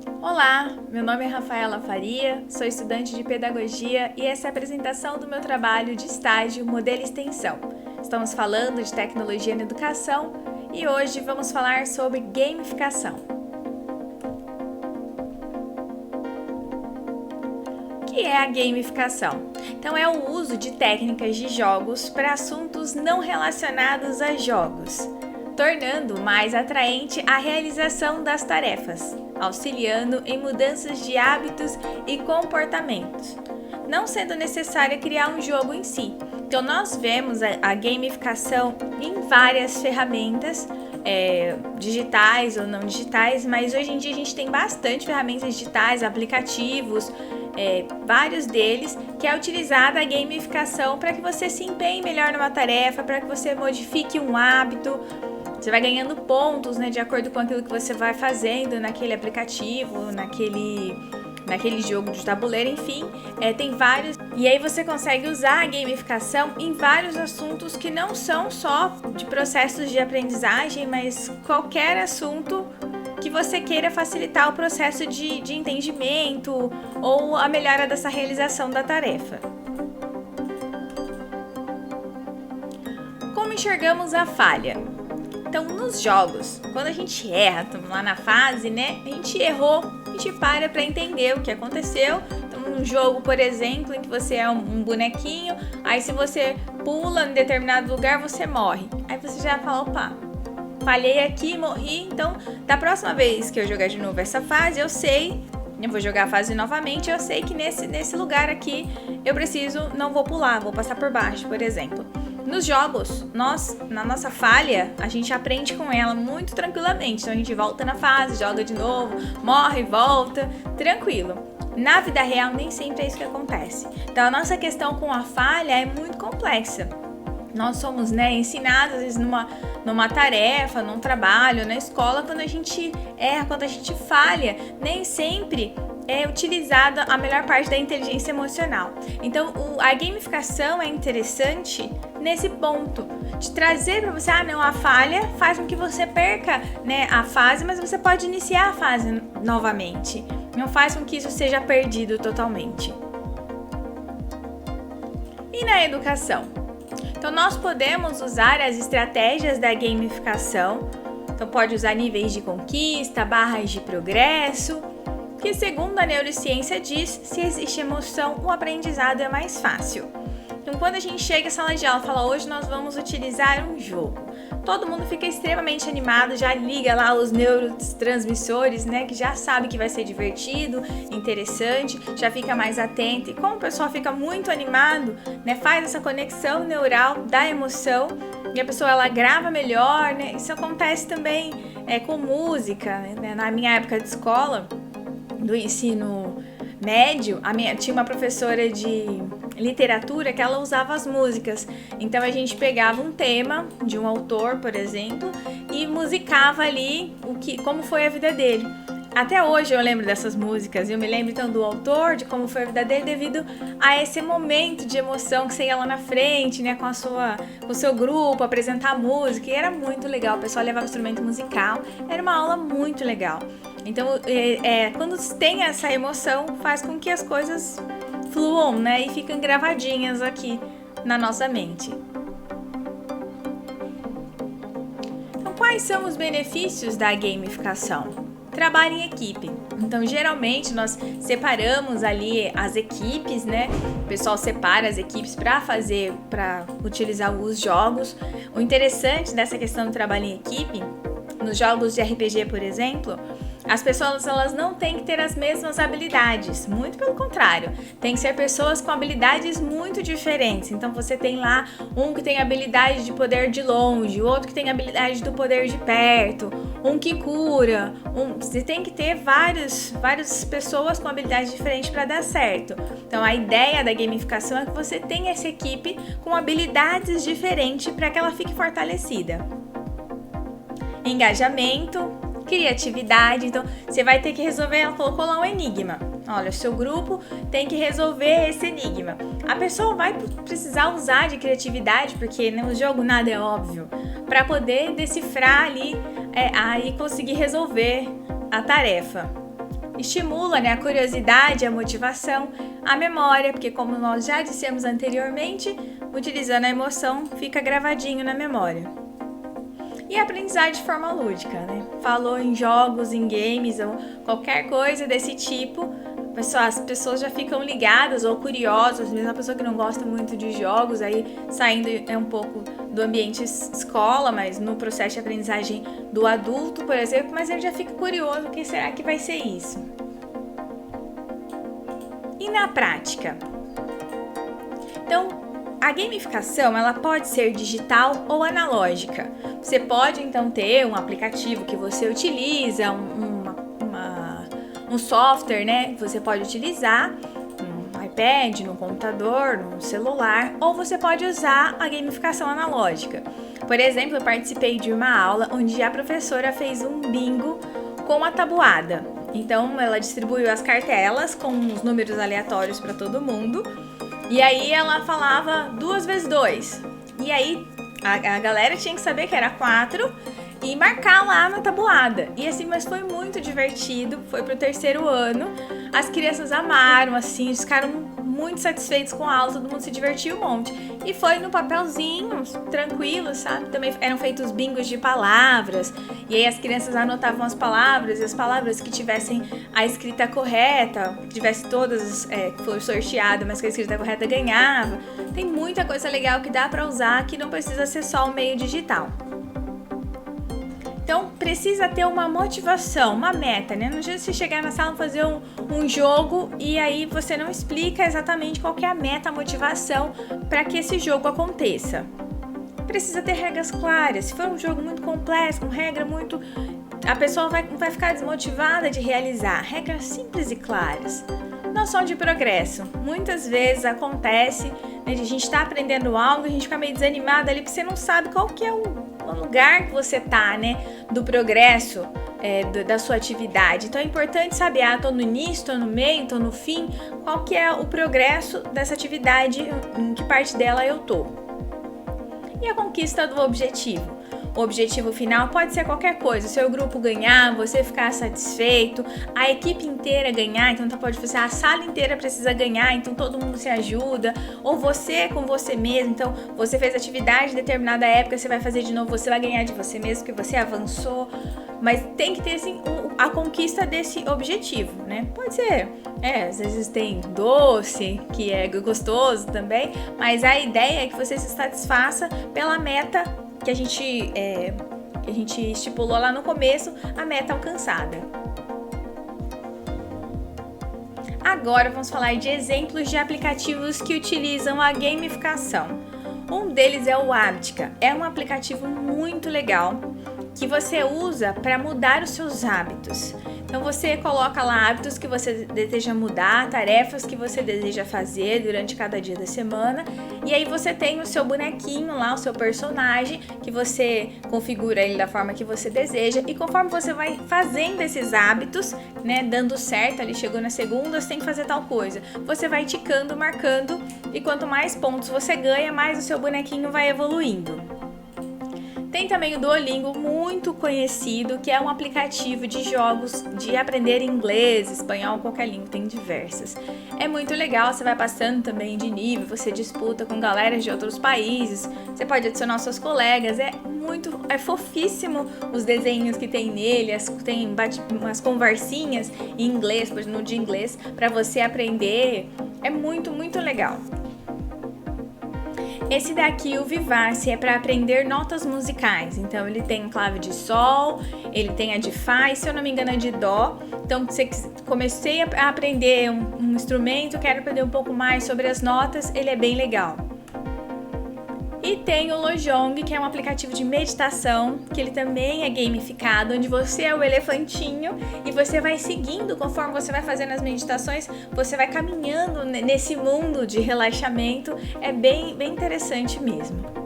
Olá, meu nome é Rafaela Faria, sou estudante de Pedagogia e essa é a apresentação do meu trabalho de estágio Modelo Extensão. Estamos falando de tecnologia na educação e hoje vamos falar sobre gamificação. O que é a gamificação? Então é o uso de técnicas de jogos para assuntos não relacionados a jogos, tornando mais atraente a realização das tarefas, auxiliando em mudanças de hábitos e comportamentos, não sendo necessário criar um jogo em si. Então nós vemos a gamificação em várias ferramentas, digitais ou não digitais, mas hoje em dia a gente tem bastante ferramentas digitais, aplicativos, vários deles, que é utilizada a gamificação para que você se empenhe melhor numa tarefa, para que você modifique um hábito. Você vai ganhando pontos, de acordo com aquilo que você vai fazendo naquele aplicativo, naquele jogo de tabuleiro, enfim, tem vários. E aí você consegue usar a gamificação em vários assuntos que não são só de processos de aprendizagem, mas qualquer assunto que você queira facilitar o processo de entendimento ou a melhora dessa realização da tarefa. Como enxergamos a falha? Então, nos jogos, quando a gente erra, estamos lá na fase, a gente errou, a gente para entender o que aconteceu. Então, num jogo, por exemplo, em que você é um bonequinho, aí se você pula em determinado lugar, você morre. Aí você já fala, opa, falhei aqui, morri, então da próxima vez que eu jogar de novo essa fase, eu vou jogar a fase novamente, eu sei que nesse lugar aqui eu não vou pular, vou passar por baixo, por exemplo. Nos jogos, na nossa falha, a gente aprende com ela muito tranquilamente. Então a gente volta na fase, joga de novo, morre, volta, tranquilo. Na vida real, nem sempre é isso que acontece. Então a nossa questão com a falha é muito complexa. Nós somos ensinados, às vezes, numa tarefa, num trabalho, na escola, quando a gente erra, quando a gente falha, nem sempre é utilizada a melhor parte da inteligência emocional. Então, a gamificação é interessante nesse ponto, de trazer para você, a falha faz com que você perca a fase, mas você pode iniciar a fase novamente. Não faz com que isso seja perdido totalmente. E na educação? Então, nós podemos usar as estratégias da gamificação. Então, pode usar níveis de conquista, barras de progresso, que segundo a neurociência diz, se existe emoção, o aprendizado é mais fácil. Então, quando a gente chega à sala de aula e fala, hoje nós vamos utilizar um jogo, todo mundo fica extremamente animado, já liga lá os neurotransmissores, que já sabe que vai ser divertido, interessante, já fica mais atento. E como o pessoal fica muito animado, faz essa conexão neural da emoção e a pessoa ela grava melhor, Isso acontece também com música, Na minha época de escola, do ensino médio, tinha uma professora de literatura que ela usava as músicas. Então a gente pegava um tema de um autor, por exemplo, e musicava ali como foi a vida dele. Até hoje eu lembro dessas músicas, eu me lembro então do autor, de como foi a vida dele, devido a esse momento de emoção que você ia lá na frente, com o seu grupo, apresentar a música, e era muito legal, o pessoal levava instrumento musical, era uma aula muito legal. Então, quando tem essa emoção, faz com que as coisas fluam, e ficam gravadinhas aqui na nossa mente. Então, quais são os benefícios da gamificação? Trabalho em equipe. Então, geralmente, nós separamos ali as equipes, O pessoal separa as equipes para utilizar os jogos. O interessante dessa questão do trabalho em equipe, nos jogos de RPG, por exemplo, as pessoas elas não têm que ter as mesmas habilidades, muito pelo contrário, tem que ser pessoas com habilidades muito diferentes. Então você tem lá um que tem habilidade de poder de longe, outro que tem habilidade do poder de perto, um que cura, você tem que ter várias pessoas com habilidades diferentes para dar certo. Então a ideia da gamificação é que você tenha essa equipe com habilidades diferentes para que ela fique fortalecida. Engajamento, criatividade, então você vai ter que resolver, ela colocou lá um enigma. Olha, o seu grupo tem que resolver esse enigma. A pessoa vai precisar usar de criatividade, porque no jogo nada é óbvio, para poder decifrar ali e conseguir resolver a tarefa. estimula, né, a curiosidade, a motivação, a memória, porque como nós já dissemos anteriormente, utilizando a emoção fica gravadinho na memória. E a aprendizagem de forma lúdica, né? Falou em jogos, em games ou qualquer coisa desse tipo, as pessoas já ficam ligadas ou curiosas, mesmo a pessoa que não gosta muito de jogos, aí saindo um pouco do ambiente escola, mas no processo de aprendizagem do adulto, por exemplo, mas ele já fica curioso, o que será que vai ser isso? E na prática? Então, a gamificação, ela pode ser digital ou analógica. Você pode, então, ter um aplicativo que você utiliza, um software, né? Você pode utilizar no iPad, no computador, no celular, ou você pode usar a gamificação analógica. Por exemplo, eu participei de uma aula onde a professora fez um bingo com a tabuada. Então, ela distribuiu as cartelas com os números aleatórios para todo mundo. E aí ela falava 2 vezes 2. E aí a galera tinha que saber que era 4 e marcar lá na tabuada. E assim, mas foi muito divertido, foi pro 3º ano. As crianças amaram, assim, ficaram muito satisfeitos com a aula, todo mundo se divertiu um monte. E foi no papelzinho, tranquilo, sabe? Também eram feitos bingos de palavras. E aí as crianças anotavam as palavras, e as palavras que tivessem a escrita correta, que tivesse todas, que foi sorteado, mas que a escrita correta ganhava. Tem muita coisa legal que dá pra usar, que não precisa ser só o meio digital. Então, precisa ter uma motivação, uma meta, né? Não adianta você chegar na sala e fazer um jogo e aí você não explica exatamente qual que é a meta, a motivação para que esse jogo aconteça. Precisa ter regras claras. Se for um jogo muito complexo, com regra muito... a pessoa vai ficar desmotivada de realizar. Regras simples e claras. Noção de progresso. Muitas vezes acontece, né, de a gente estar aprendendo algo e a gente fica meio desanimada ali porque você não sabe qual que é o lugar que você tá, né, do progresso da sua atividade. Então é importante saber, tô no início, tô no meio, tô no fim, qual que é o progresso dessa atividade, em que parte dela eu tô. E a conquista do objetivo. O objetivo final pode ser qualquer coisa, o seu grupo ganhar, você ficar satisfeito, a equipe inteira ganhar, então pode ser a sala inteira precisa ganhar, então todo mundo se ajuda, ou você com você mesmo, então você fez atividade em determinada época, você vai fazer de novo, você vai ganhar de você mesmo, porque você avançou, mas tem que ter assim, a conquista desse objetivo, né? Pode ser, às vezes tem doce, que é gostoso também, mas a ideia é que você se satisfaça pela meta que a gente estipulou lá no começo, a meta alcançada. Agora vamos falar de exemplos de aplicativos que utilizam a gamificação. Um deles é o Abtica. É um aplicativo muito legal que você usa para mudar os seus hábitos. Então você coloca lá hábitos que você deseja mudar, tarefas que você deseja fazer durante cada dia da semana, e aí você tem o seu bonequinho lá, o seu personagem, que você configura ele da forma que você deseja, e conforme você vai fazendo esses hábitos, né, dando certo, ali chegou na segunda, você tem que fazer tal coisa, você vai ticando, marcando, e quanto mais pontos você ganha, mais o seu bonequinho vai evoluindo. Tem também o Duolingo, muito conhecido, que é um aplicativo de jogos de aprender inglês, espanhol, qualquer língua, tem diversas. É muito legal, você vai passando também de nível, você disputa com galera de outros países, você pode adicionar seus colegas, é fofíssimo os desenhos que tem nele, tem umas conversinhas em inglês, no de inglês, para você aprender, é muito, muito legal. Esse daqui, o Vivace, é para aprender notas musicais. Então, ele tem clave de sol, ele tem a de fá e, se eu não me engano, a de dó. Então, se comecei a aprender um instrumento, quero aprender um pouco mais sobre as notas, ele é bem legal. E tem o Lojong, que é um aplicativo de meditação, que ele também é gamificado, onde você é o elefantinho e você vai seguindo, conforme você vai fazendo as meditações, você vai caminhando nesse mundo de relaxamento, é bem interessante mesmo.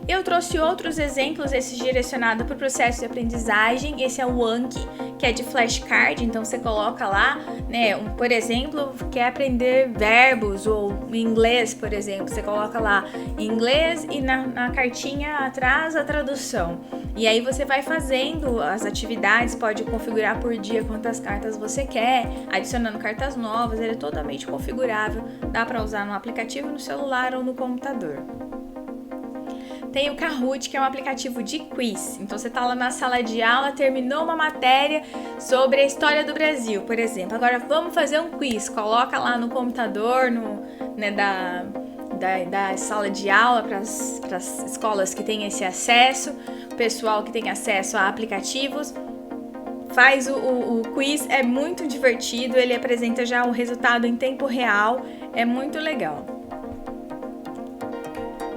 Eu trouxe outros exemplos, esse direcionado para o processo de aprendizagem. Esse é o Anki, que é de flashcard, então você coloca lá, né, por exemplo, quer aprender verbos ou inglês, por exemplo, você coloca lá em inglês e na cartinha atrás a tradução. E aí você vai fazendo as atividades, pode configurar por dia quantas cartas você quer, adicionando cartas novas, ele é totalmente configurável, dá para usar no aplicativo, no celular ou no computador. Tem o Kahoot, que é um aplicativo de quiz. Então você tá lá na sala de aula, terminou uma matéria sobre a história do Brasil, por exemplo. Agora vamos fazer um quiz. Coloca lá no computador, da sala de aula para as escolas que têm esse acesso, pessoal que tem acesso a aplicativos. Faz o quiz, é muito divertido, ele apresenta já o resultado em tempo real, é muito legal.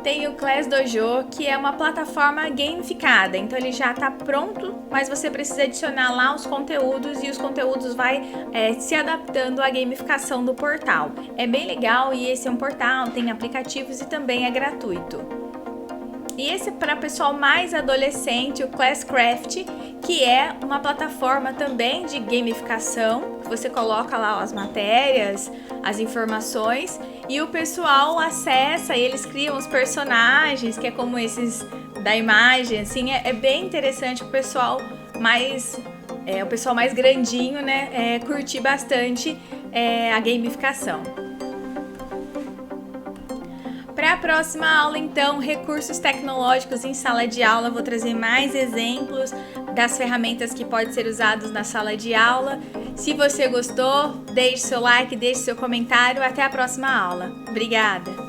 Tem o Class Dojo, que é uma plataforma gamificada, então ele já está pronto, mas você precisa adicionar lá os conteúdos e os conteúdos vai se adaptando à gamificação do portal. É bem legal e esse é um portal, tem aplicativos e também é gratuito. E esse é para pessoal mais adolescente, o Classcraft, que é uma plataforma também de gamificação, que você coloca lá as matérias, as informações, e o pessoal acessa e eles criam os personagens, que é como esses da imagem, assim, é bem interessante o pessoal mais grandinho, né, curtir bastante a gamificação. Para a próxima aula, então, recursos tecnológicos em sala de aula, eu vou trazer mais exemplos das ferramentas que podem ser usadas na sala de aula. Se você gostou, deixe seu like, deixe seu comentário. Até a próxima aula. Obrigada!